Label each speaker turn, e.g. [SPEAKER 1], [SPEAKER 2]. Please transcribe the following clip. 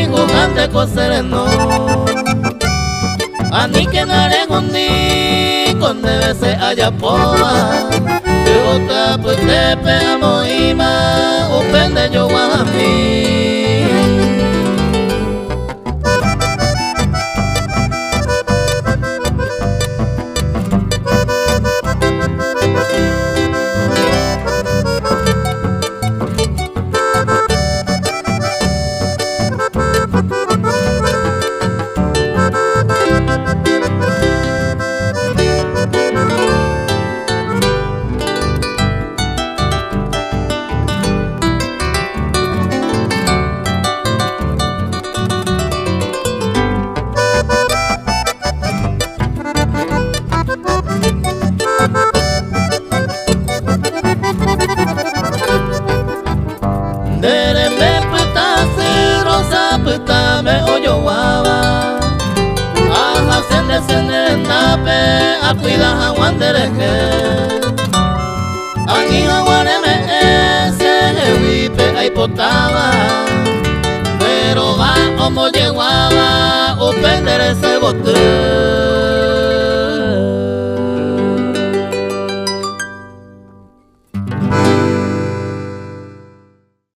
[SPEAKER 1] y jugante cosereno. Ani que nare gundi con debe se haya poa. Yota pues te peamo ima upende yo wahami. Derembe putasi rosa putame oyo waba. Aha sende sende nape acuida hawandereke. Aquí hawareme ese wipe aipotaba. Pero va omo llewaba upendere se bote.